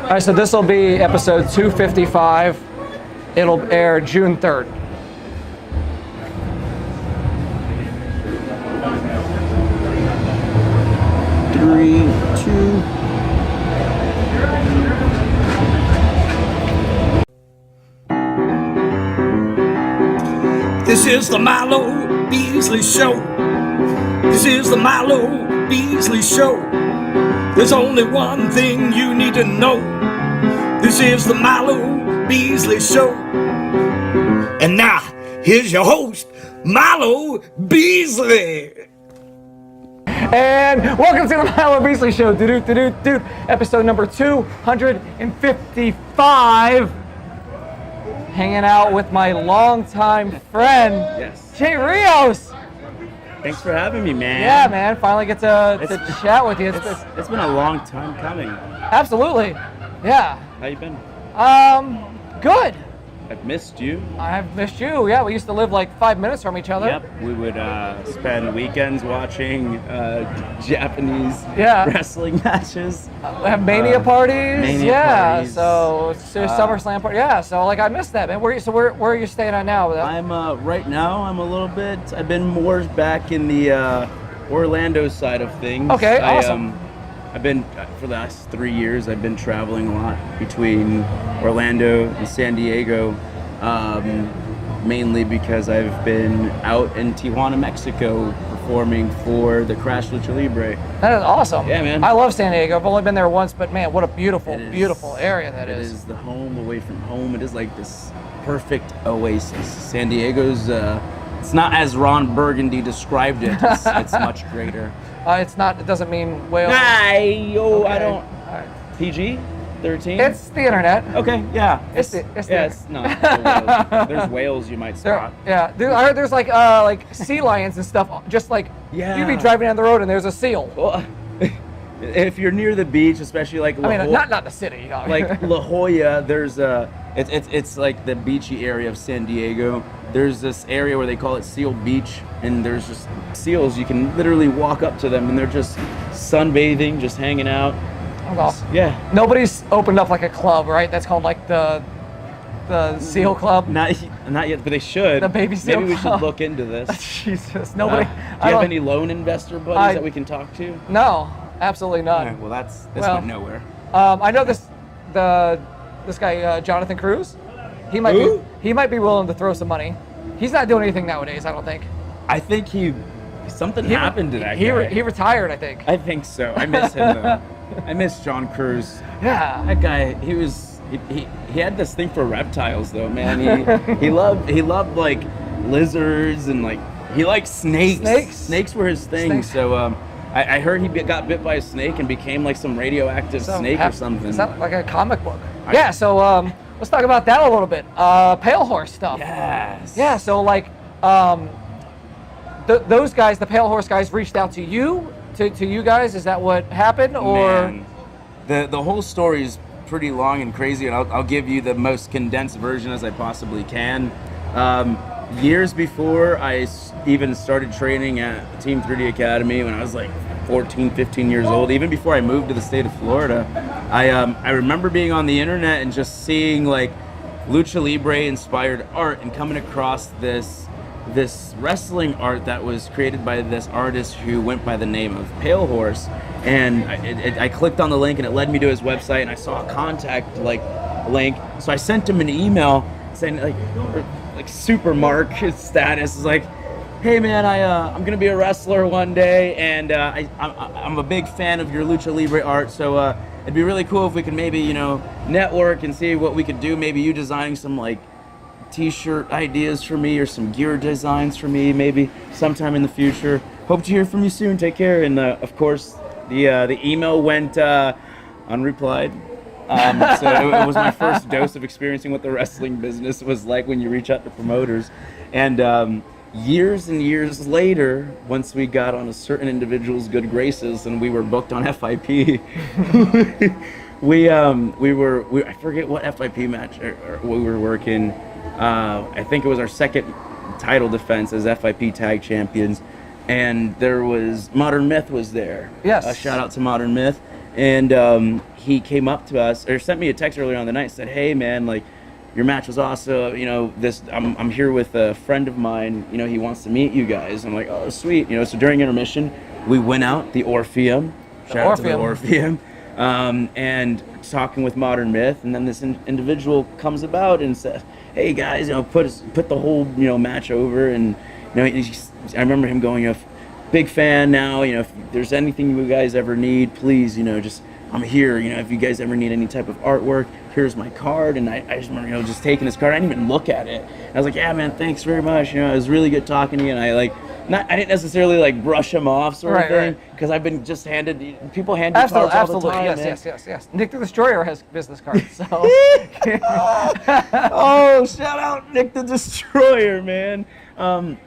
All right, so this will be episode 255. It'll air June 3rd. Three, two. This is the Milo Beasley Show. This is the Milo Beasley Show. There's only one thing you need to know. This is the Milo Beasley Show. And now, here's your host, Milo Beasley. And welcome to the Milo Beasley Show. Dude. Episode number 255. Hanging out with my longtime friend, Yes. Jay Rios. Thanks for having me, man. Yeah, man. Finally get to chat with you. It's been a long time coming. Absolutely. Yeah. How you been? Good. I've missed you. I've missed you. Yeah, we used to live like 5 minutes from each other. Yep. We would spend weekends watching Japanese Yeah. wrestling matches. We have Mania parties. Mania parties. So SummerSlam party. Yeah. So like I missed that, man. Where are you staying at now? I'm right now. I'm a little bit. I've been more back in the Orlando side of things. Okay. Awesome. I've been for the last 3 years. I've been traveling a lot between Orlando and San Diego, mainly because I've been out in Tijuana, Mexico, performing for the Crash Lucha Libre. That is awesome. Yeah, man. I love San Diego. I've only been there once, but man, what a beautiful area that is. is. It is the home away from home. It is like this perfect oasis. San Diego's. It's not as Ron Burgundy described it. It's much greater. It's not. It doesn't mean whale. Okay. I don't. All right. PG-13. It's the internet. Okay. Yeah. It's not. The whales. There's whales you might spot. I heard there's like sea lions and stuff. Just like Yeah. you'd be driving down the road and there's a seal. Well, if you're near the beach, especially like I mean, not the city. You know? like La Jolla, there's it's like the beachy area of San Diego. There's this area where they call it Seal Beach, and there's just seals. You can literally walk up to them, and they're just sunbathing, just hanging out. That's awesome. Yeah. Nobody's opened up like a club, right? That's called like the Seal Club. Not yet, but they should. The Baby Seal Maybe we Club. should look into this. Jesus, nobody. Do you have any loan investor buddies that we can talk to? No, absolutely not. All right, well, this Well, went nowhere. I know this guy Jonathan Cruz. He might Who? be willing to throw some money. He's not doing anything nowadays, I don't think. I think something happened to that he guy. He retired, I think. I think so. I miss him though. I miss John Cruz. Yeah. That guy, he had this thing for reptiles though, man. He loved like lizards and like he liked snakes. Snakes were his thing. Snakes. So I heard he got bit by a snake and became like some radioactive snake or something. Is that like a comic book? Yeah. So let's talk about that a little bit. Pale Horse stuff. Yes. Yeah. So like those guys, the Pale Horse guys, reached out to you. To you guys, is that what happened, or? Man, the whole story is pretty long and crazy, and I'll give you the most condensed version as I possibly can. Years before I even started training at Team 3D Academy, when I was like 14, 15 years old, even before I moved to the state of Florida, I remember being on the internet and just seeing like Lucha Libre inspired art and coming across this wrestling art that was created by this artist who went by the name of Pale Horse, and I clicked on the link and it led me to his website, and I saw a contact link, so I sent him an email saying like super mark his status is like, hey man, I'm gonna be a wrestler one day, and I'm a big fan of your Lucha Libre art, so it'd be really cool if we could maybe network and see what we could do, maybe you designing some like t-shirt ideas for me or some gear designs for me maybe sometime in the future. Hope to hear from you soon. Take care. And of course the email went unreplied. So it was my first dose of experiencing what the wrestling business was like when you reach out to promoters. And years and years later, once we got on a certain individual's good graces and we were booked on FIP, I forget what FIP match we were working. I think it was our second title defense as FIP tag champions, and there was Modern Myth was there. Yes. Shout out to Modern Myth, And he came up to us, or sent me a text earlier on the night, said, "Hey man, like, your match was awesome. You know, I'm here with a friend of mine. You know, he wants to meet you guys." I'm like, "Oh, sweet." You know, so during intermission, we went out the Orpheum. Shout out to the Orpheum. And talking with Modern Myth, and then this individual comes about and says, "Hey guys, you know, put the whole, you know, match over." And you know, I remember him going, "Big fan now. You know, if there's anything you guys ever need, please, you know, just I'm here. You know, if you guys ever need any type of artwork, here's my card." And I just remember, you know, just taking his card. I didn't even look at it. I was like, "Yeah, man, thanks very much. You know, it was really good talking to you." And I didn't necessarily like brush him off sort of thing, because I've been just people hand you cards all the time. Yes. Nick the Destroyer has business cards, so. Oh, shout out Nick the Destroyer, man. And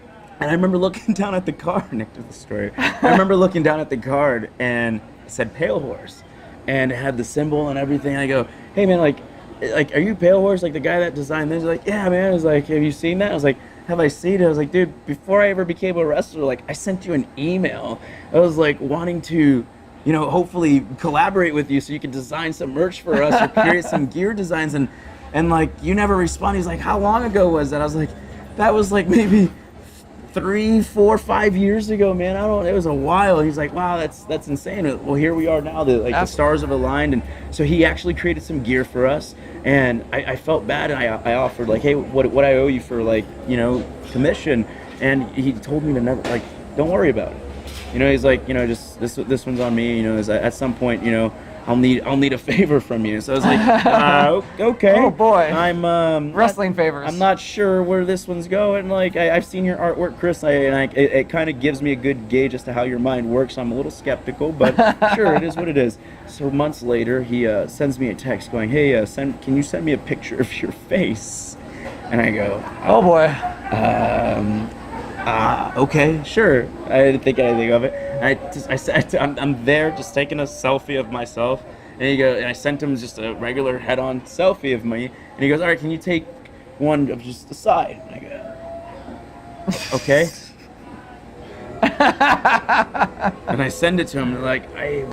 I remember looking down at the card, Nick the Destroyer. I remember looking down at the card and it said Pale Horse, and it had the symbol and everything. And I go, "Hey man, like, are you Pale Horse? Like the guy that designed this?" He's like, "Yeah, man." I was like, "Have you seen that?" I was like, "Have I seen it?" I was like, "Dude, before I ever became a wrestler, like, I sent you an email. I was like wanting to, you know, hopefully collaborate with you so you could design some merch for us or create some gear designs, and like you never responded." He's like, "How long ago was that?" I was like, "That was like maybe 3, 4, 5 years ago, man. It was a while." He's like, "Wow, that's insane." Well, here we are now. The stars have aligned, and so he actually created some gear for us. And I felt bad, and I offered like, "Hey, what I owe you for, like, you know, commission?" And he told me to never, like, "Don't worry about it." You know, he's like, "You know, just this one's on me. You know, at some point, you know, I'll need a favor from you." So I was like, "Okay." Oh boy. I'm wrestling favors. I'm not sure where this one's going. Like, I've seen your artwork, Chris, it kind of gives me a good gauge as to how your mind works. I'm a little skeptical, but sure, it is what it is. So months later, he sends me a text going, "Hey, can you send me a picture of your face?" And I go, "Oh boy." Okay, sure. I didn't think anything of it. I said, I'm there just taking a selfie of myself. And I sent him just a regular head-on selfie of me. And he goes, "All right, can you take one of just the side?" And I go, "Okay." And I send it to him, like, I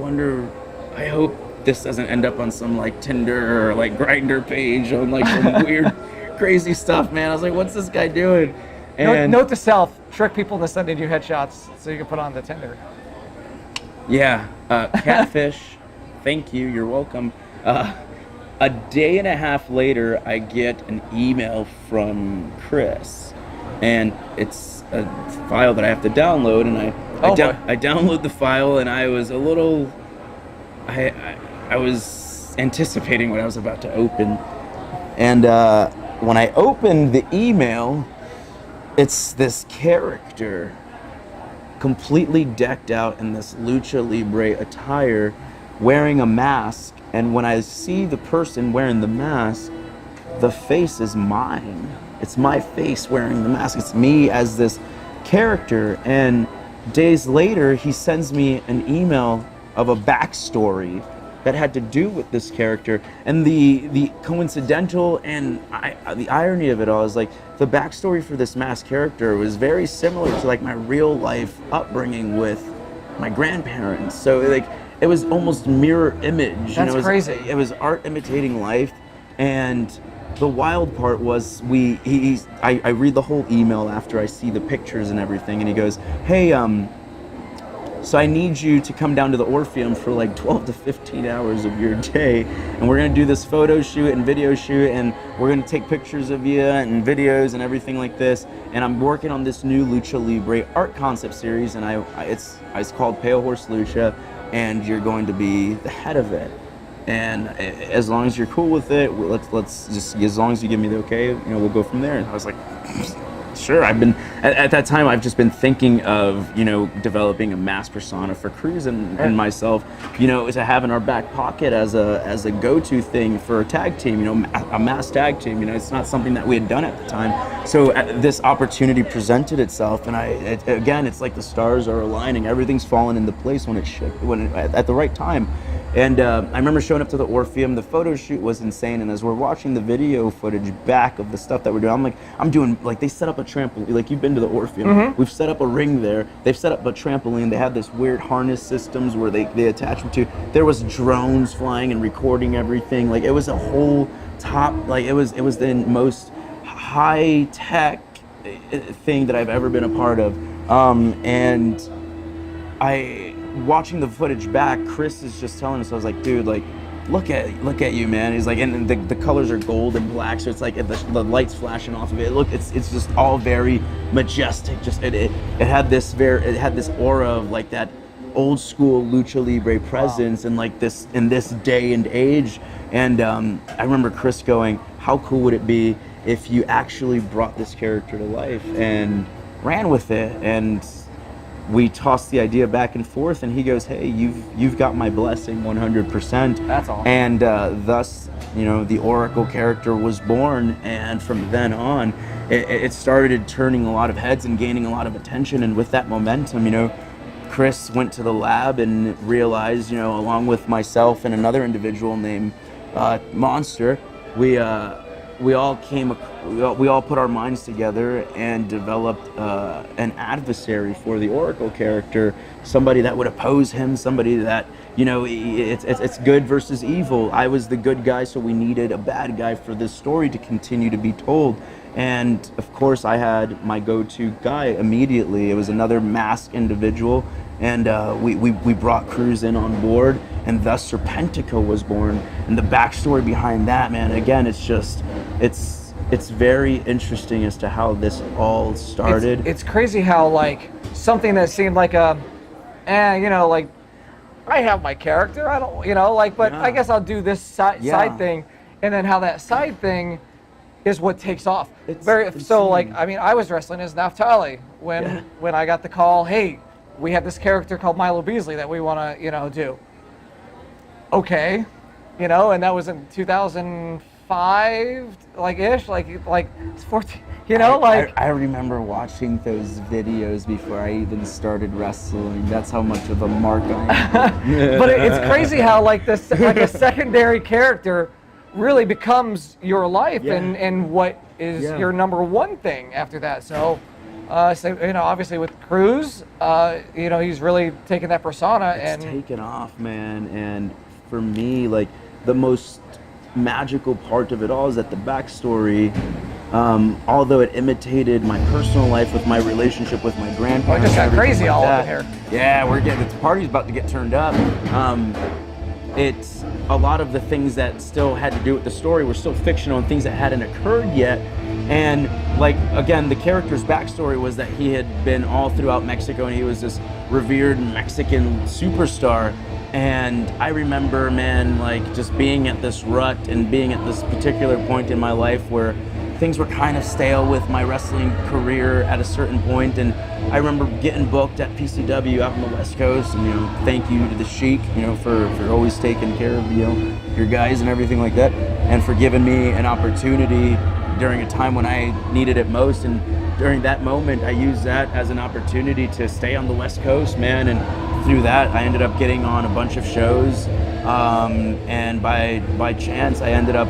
hope this doesn't end up on some like Tinder or like Grindr page on like some weird, crazy stuff, man. I was like, "What's this guy doing?" And note to self: trick people into sending you headshots so you can put on the Tinder. Yeah, catfish. Thank you. You're welcome. A day and a half later, I get an email from Chris, and it's a file that I have to download. And I download the file, and I was a little. I was anticipating what I was about to open, and when I opened the email, it's this character completely decked out in this lucha libre attire, wearing a mask. And when I see the person wearing the mask, the face is mine. It's my face wearing the mask. It's me as this character. And days later, he sends me an email of a backstory that had to do with this character. And the coincidental and the irony of it all is, like, the backstory for this masked character was very similar to like my real life upbringing with my grandparents. So like it was almost mirror image. That's crazy. It was art imitating life. And the wild part was I read the whole email after I see the pictures and everything, and he goes, "Hey, so I need you to come down to the Orpheum for like 12 to 15 hours of your day, and we're gonna do this photo shoot and video shoot, and we're gonna take pictures of you and videos and everything like this. And I'm working on this new Lucha Libre art concept series, and it's called Pale Horse Lucha, and you're going to be the head of it. And as long as you're cool with it, let's just, as long as you give me the okay, you know, we'll go from there." And I was like, sure. I've been at that time. I've just been thinking of, you know, developing a mass persona for Cruz and myself, you know, to have in our back pocket as a go-to thing for a tag team, you know, a mass tag team. You know, it's not something that we had done at the time. So this opportunity presented itself, and again, it's like the stars are aligning. Everything's fallen into place when it should, at the right time. And I remember showing up to the Orpheum. The photo shoot was insane. And as we're watching the video footage back of the stuff that we're doing, I'm doing, like, they set up a trampoline. Like, you've been to the Orpheum. We've set up a ring there. They've set up a trampoline. They have this weird harness systems where they attach them to. There was drones flying and recording everything. Like, it was a whole top, like, it was the most high tech thing that I've ever been a part of. And watching the footage back, Chris is just telling us, I was like, dude, like, look at you, man. He's like, and the colors are gold and black, so it's like the light's flashing off of it. Look, it's just all very majestic. Just it had this aura of like that old school lucha libre presence and like this in this day and age. And I remember Chris going, how cool would it be if you actually brought this character to life and ran with it? And we tossed the idea back and forth, and he goes, hey, you've got my blessing 100%. That's awesome. And thus, you know, the Oracle character was born, and from then on, it started turning a lot of heads and gaining a lot of attention. And with that momentum, you know, Chris went to the lab and realized, you know, along with myself and another individual named Monster, we all put our minds together and developed an adversary for the Oracle character, somebody that would oppose him, somebody that, you know, it's good versus evil. I was the good guy, so we needed a bad guy for this story to continue to be told. And of course, I had my go-to guy immediately. It was another masked individual, and we brought Cruz in on board, and thus Serpentico was born. And the backstory behind that, man, again, it's very interesting as to how this all started. It's crazy how, like, something that seemed like you know, like, I have my character, I don't, you know, like, but I guess I'll do this side thing, and then how that side thing is what takes off. It's so, like, I mean, I was wrestling as Naphtali when I got the call, hey, we have this character called Milo Beasley that we want to, you know, do. Okay, you know, and that was in 2005, like-ish, like it's 14, you know, I remember watching those videos before I even started wrestling. That's how much of a mark I am. But it's crazy how, like, this, like, a secondary character really becomes your life and what is your number one thing after that. So, you know, obviously with Cruz, you know, he's really taken that persona It's taken off, man. And for me, like, the most magical part of it all is that the backstory, although it imitated my personal life with my relationship with my grandparents. It just got crazy all that. up in here. Yeah, the party's about to get turned up. It's a lot of the things that still had to do with the story were still fictional and things that hadn't occurred yet. And, like, again, the character's backstory was that he had been all throughout Mexico and he was this revered Mexican superstar. And I remember, man, like, just being at this rut and being at this particular point in my life where things were kind of stale with my wrestling career at a certain point. And I remember getting booked at PCW out on the West Coast, and, you know, thank you to the Sheik, you know, for always taking care of, you know, your guys and everything like that, and for giving me an opportunity during a time when I needed it most. And during that moment, I used that as an opportunity to stay on the West Coast, man. And through that, I ended up getting on a bunch of shows, and by chance, I ended up,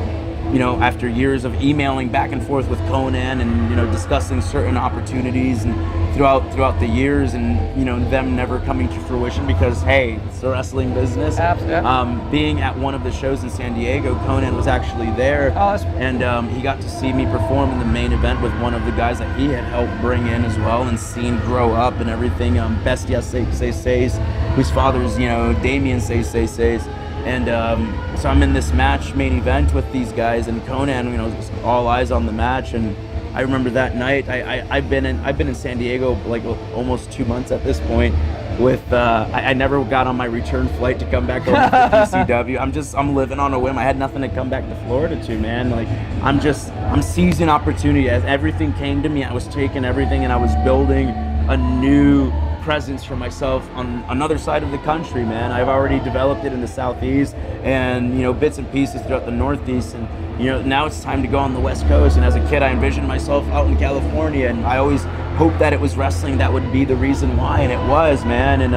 you know, after years of emailing back and forth with Conan and, you know, discussing certain opportunities and throughout the years, and, you know, them never coming to fruition because, hey, it's a wrestling business. Absolutely. Being at one of the shows in San Diego, Conan was actually there, and he got to see me perform in the main event with one of the guys that he had helped bring in as well and seen grow up and everything. Bestia Seis, whose father's, you know, Damien Seis. And so I'm in this match main event with these guys, and Conan, you know, all eyes on the match. And I remember that night, I've been in San Diego like almost 2 months at this point. With I never got on my return flight to come back over to PCW. I'm living on a whim. I had nothing to come back to Florida to, man. Like, I'm seizing opportunity as everything came to me. I was taking everything and I was building a new presence for myself on another side of the country, man. I've already developed it in the Southeast and, you know, bits and pieces throughout the Northeast, and, you know, now it's time to go on the West Coast. And as a kid, I envisioned myself out in California, and I always hoped that it was wrestling that would be the reason why, and it was, man. And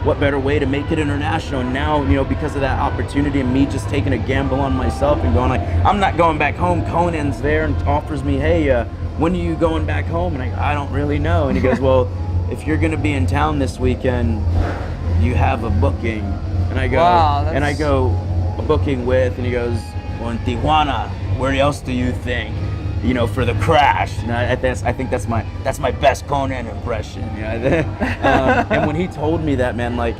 what better way to make it international? And now, you know, because of that opportunity and me just taking a gamble on myself and going like, I'm not going back home. Conan's there and offers me, hey, when are you going back home? And I don't really know. And he goes, well, if you're gonna be in town this weekend, you have a booking. And I go, wow, and I go, a booking with, and he goes, well, in Tijuana, where else do you think? You know, for the crash. And I think that's my best Conan impression. You know? And when he told me that, man, like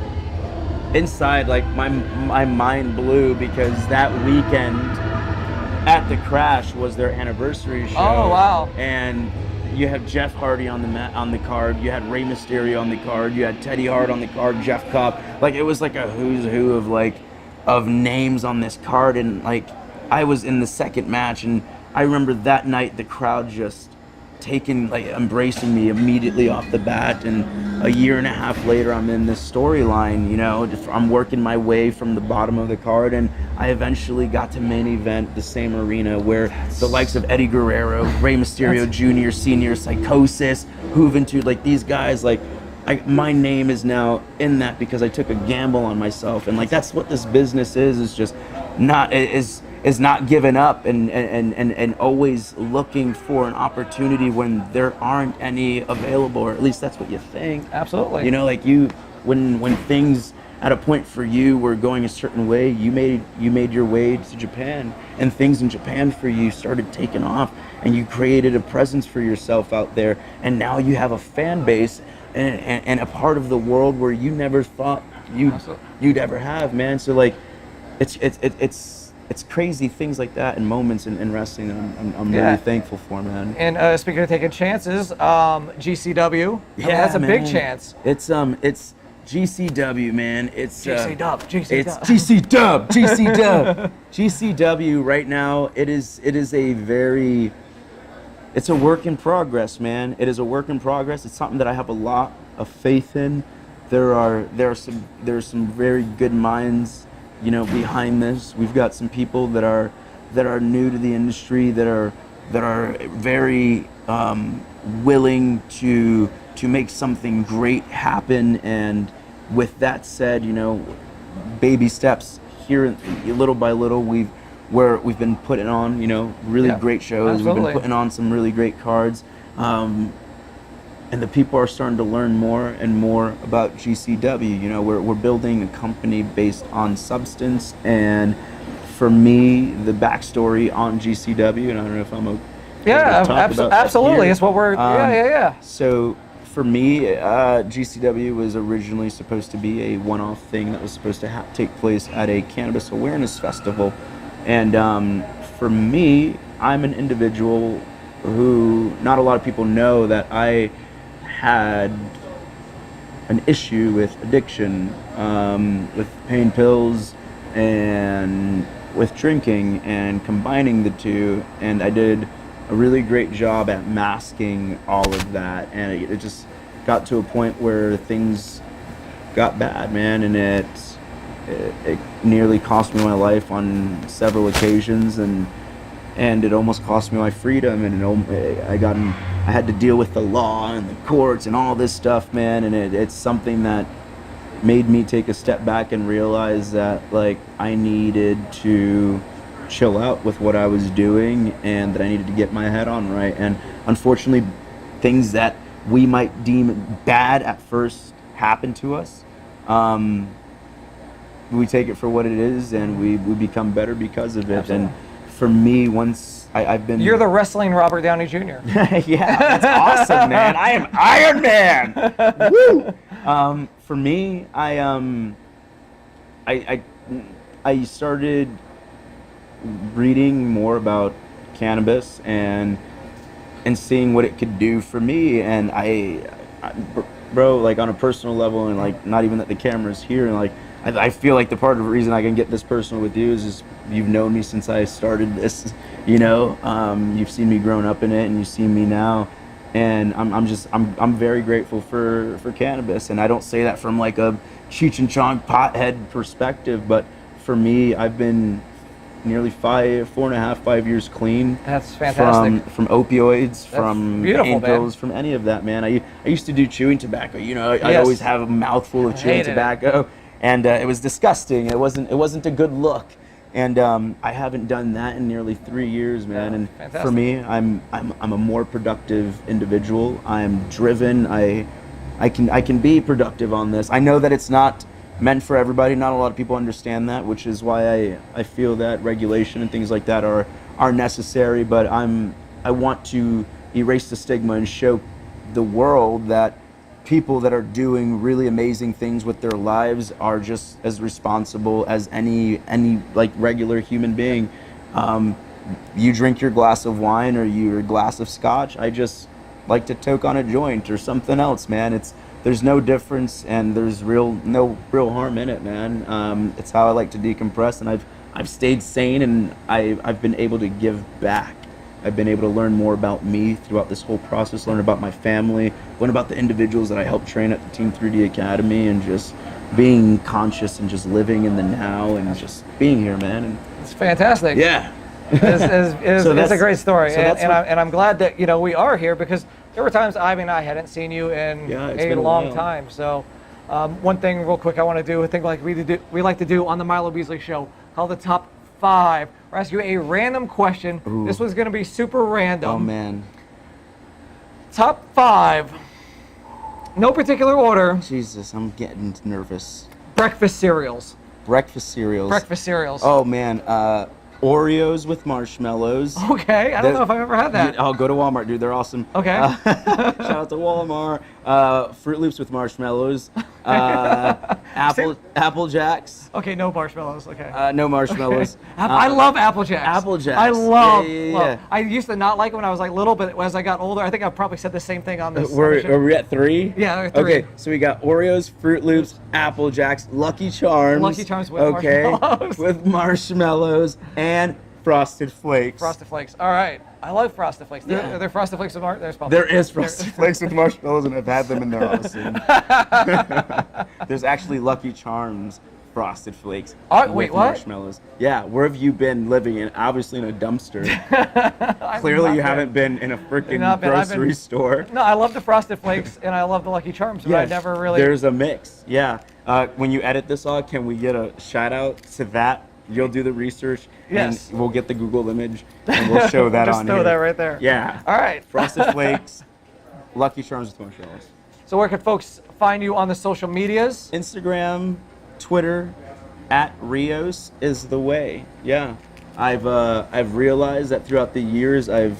inside, like my mind blew, because that weekend at the crash was their anniversary show. Oh wow! And you had Jeff Hardy on the card. You had Rey Mysterio on the card. You had Teddy Hart on the card. Jeff Cobb. Like it was like a who's who of names on this card. And like I was in the second match, and I remember that night the crowd just embracing me immediately off the bat. And a year and a half later, I'm in this storyline, you know, I'm working my way from the bottom of the card, and I eventually got to main event the same arena where the likes of Eddie Guerrero, Rey Mysterio Jr., Senior, Psychosis, Juventud, like these guys, like my name is now in that because I took a gamble on myself. And like that's what this business is just is not giving up and always looking for an opportunity when there aren't any available, or at least that's what you think. Absolutely. You know, like when things at a point for you were going a certain way, you made your way to Japan, and things in Japan for you started taking off, and you created a presence for yourself out there, and now you have a fan base and a part of the world where you never thought you'd ever have, man. So like it's crazy things like that and moments in wrestling that I'm really thankful for, man. And speaking of taking chances, GCW, that's a big chance. It's GCW, man. It's GC Dub. It's GC Dub. GC Dub. GCW right now. It's a work in progress, man. It is a work in progress. It's something that I have a lot of faith in. There are some very good minds, you know, behind this. We've got some people that are new to the industry that are very willing to make something great happen. And with that said, you know, baby steps here, little by little, we've been putting on, you know, really great shows. Absolutely. We've been putting on some really great cards. And the people are starting to learn more and more about GCW. You know, we're building a company based on substance. And for me, the backstory on GCW, and I don't know if I'm absolutely. It's what we're So for me, GCW was originally supposed to be a one-off thing that was supposed to take place at a cannabis awareness festival. And for me, I'm an individual who not a lot of people know that I had an issue with addiction, with pain pills and with drinking, and combining the two. And I did a really great job at masking all of that. And it just got to a point where things got bad, man. And it nearly cost me my life on several occasions, and it almost cost me my freedom. And I had to deal with the law and the courts and all this stuff, man. And it's something that made me take a step back and realize that like I needed to chill out with what I was doing, and that I needed to get my head on right. And unfortunately, things that we might deem bad at first happen to us. We take it for what it is, and we become better because of it. Absolutely. And for me, once I've been... You're the wrestling Robert Downey Jr. Yeah, that's awesome, man. I am Iron Man. Woo! For me, I started reading more about cannabis and seeing what it could do for me. And bro, like on a personal level, and like not even that the camera's here, and like I feel like the part of the reason I can get this personal with you is just you've known me since I started this, you know. You've seen me growing up in it, and you've seen me now, and I'm very grateful for cannabis. And I don't say that from like a Cheech and Chong pothead perspective, but for me, I've been nearly 4.5, 5 years clean. That's fantastic. From opioids, from beautiful, painkillers, man. from any of that, man. I used to do chewing tobacco. You know, I Yes. always have a mouthful of chewing hated it. tobacco, and it was disgusting. It wasn't a good look. And I haven't done that in nearly 3 years, man. Yeah, and fantastic. for me, I'm a more productive individual. I'm driven. I can be productive on this. I know that it's not meant for everybody. Not a lot of people understand that, which is why I feel that regulation and things like that are necessary. But I want to erase the stigma and show the world that people that are doing really amazing things with their lives are just as responsible as any like regular human being. You drink your glass of wine or your glass of scotch. I just like to toke on a joint or something else, man. There's no difference, and there's no real harm in it, man. It's how I like to decompress, and I've stayed sane, and I've been able to give back. I've been able to learn more about me throughout this whole process, learn about my family, learn about the individuals that I helped train at the Team 3D Academy, and just being conscious and just living in the now and just being here, man. And It's fantastic. yeah. It's a great story, so that's and I'm glad that we are here, because there were times Ivy and I hadn't seen you in it's a been a long while. time. So one thing real quick I want to do, a thing like we like to do on the Milo Beasley Show, called the top 5. We're asking you a random question. Ooh. This was going to be super random. Oh man. Top 5, no particular order, Jesus, I'm getting nervous. breakfast cereals. Breakfast cereals. Breakfast cereals. Oh man, Oreos with marshmallows. Okay, I don't know if I've ever had that. I'll go to Walmart, dude. They're awesome. Okay. Shout out to Walmart. Fruit Loops with marshmallows. Apple Jacks. Okay, no marshmallows. Okay. No marshmallows. I love Apple Jacks. Apple Jacks. I love. Yeah. I used to not like it when I was like little, but as I got older, I think I probably said the same thing on this. Are we at 3? Yeah, we're at 3. Okay, so we got Oreos, Fruit Loops, Apple Jacks, Lucky Charms. Lucky Charms with marshmallows. With marshmallows and Frosted Flakes. Frosted Flakes. All right. I love Frosted Flakes. Yeah. Are there Frosted Flakes with marshmallows? There's There is Frosted Flakes with marshmallows, and I've had them, and they're awesome. There's actually Lucky Charms Frosted Flakes Oh, with wait, what? marshmallows. Yeah, where have you been living? In obviously in a dumpster. Clearly, you haven't been in a freaking grocery store. No, I love the Frosted Flakes and I love the Lucky Charms, but I Yes, never really. There's a mix. Yeah. When you edit this all, can we get a shout out to that? You'll do the research, Yes. and we'll get the Google image, and we'll show that Just on throw here. that right there. Yeah. All right. Frosted Flakes, Lucky Charms with marshmallows. So where can folks find you on the social medias? Instagram, Twitter, @Rios is the way. Yeah. I've realized that throughout the years I've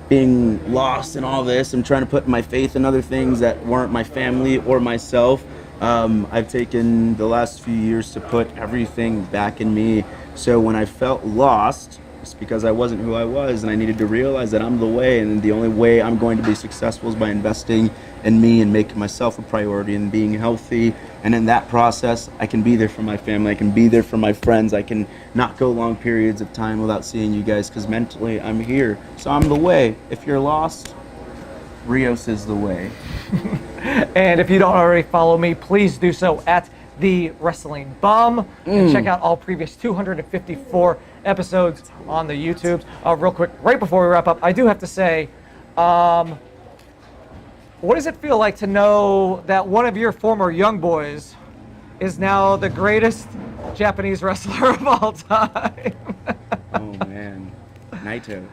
been lost in all this. I'm trying to put my faith in other things that weren't my family or myself. I've taken the last few years to put everything back in me. So when I felt lost, it's because I wasn't who I was, and I needed to realize that I'm the way, and the only way I'm going to be successful is by investing in me and making myself a priority and being healthy. And in that process, I can be there for my family, I can be there for my friends, I can not go long periods of time without seeing you guys, because mentally I'm here. So I'm the way. If you're lost, Rios is the way. And if you don't already follow me, please do so at The Wrestling Bum. And check out all previous 254 episodes on the YouTubes. Real quick, right before we wrap up, I do have to say, what does it feel like to know that one of your former young boys is now the greatest Japanese wrestler of all time? Oh man, Naito.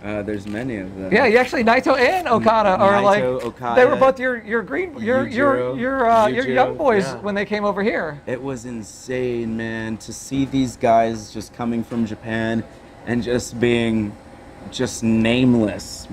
There's many of them. Yeah, you actually Naito and Okada are Naito, like Okada, they were both your young boys yeah. when they came over here. It was insane, man, to see these guys just coming from Japan and just being just nameless,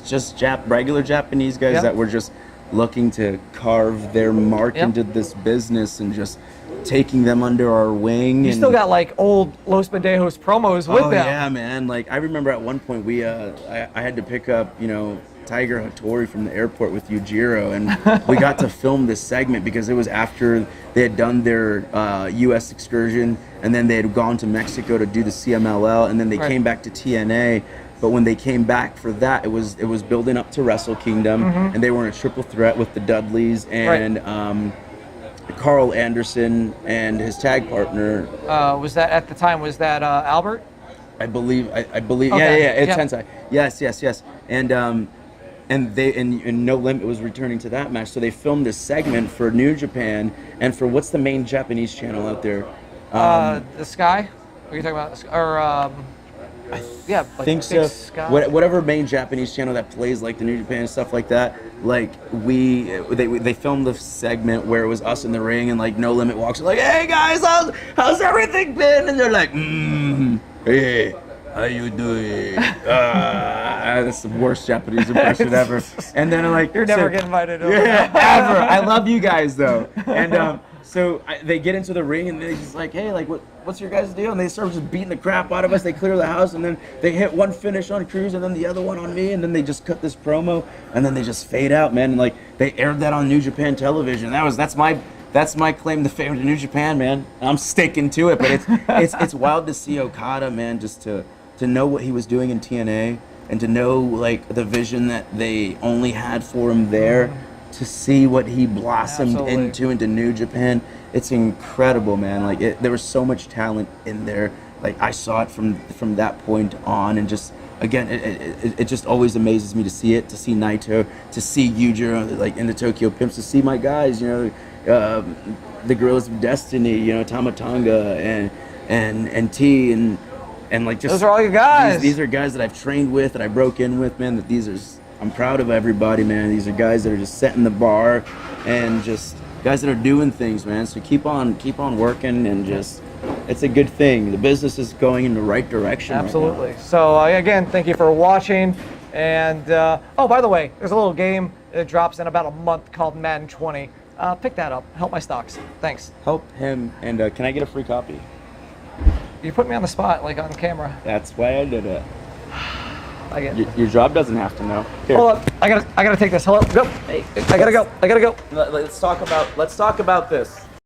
just regular Japanese guys Yeah. that were just looking to carve their mark Yep. into this business and just taking them under our wing. You and still got like old Los Pendejos promos with oh, them. yeah, man. Like, I remember at one point I had to pick up, Tiger Hattori from the airport with Yujiro, and we got to film this segment because it was after they had done their U.S. excursion, and then they had gone to Mexico to do the CMLL, and then they Right. came back to TNA. But when they came back for that, it was building up to Wrestle Kingdom, and they were in a triple threat with the Dudleys and Carl Anderson and his tag partner. Was that at the time? Was that Albert? I believe. Okay. Yeah. It's Yep. Tensai. Yes. And No Limit was returning to that match, so they filmed this segment for New Japan and for what's the main Japanese channel out there? The Sky? What are you talking about? Or yeah, like Think Big so. Sky? Whatever main Japanese channel that plays like the New Japan and stuff like that. Like they filmed the segment where it was us in the ring and like No Limit walks like, hey guys, how's everything been? And they're like, hey, how you doing? That's the worst Japanese impression ever. And then I'm like, You're never getting invited over. yeah, ever. I love you guys though. And so they get into the ring and they're just like, hey, like what's your guys' deal? And they start just beating the crap out of us. They clear the house and then they hit one finish on Cruz and then the other one on me and then they just cut this promo and then they just fade out, man. And like they aired that on New Japan television. That's my claim to fame to New Japan, man. I'm sticking to it, but it's wild to see Okada, man, just to know what he was doing in TNA and to know like the vision that they only had for him there. To see what he blossomed into New Japan, it's incredible, man. Like there was so much talent in there. Like I saw it from that point on, and just again, it just always amazes me to see it, to see Naito, to see Yujiro like in the Tokyo Pimps, to see my guys, you know, the Guerrillas of Destiny, you know, Tamatanga and T and like just those are all your guys. These are guys that I've trained with, that I broke in with, man. That these are. I'm proud of everybody, man. These are guys that are just setting the bar and just guys that are doing things, man. So keep on working and just, it's a good thing. The business is going in the right direction. Absolutely. Right now. So again, thank you for watching. And oh, by the way, there's a little game that drops in about a month called Madden 20. Pick that up. Help my stocks. Thanks. Help him. And can I get a free copy? You put me on the spot, like on camera. That's why I did it. I get it. Your job doesn't have to know. Here. Hold up. I gotta take this. Hold up. Go. Hey, I gotta go. Let's talk about this.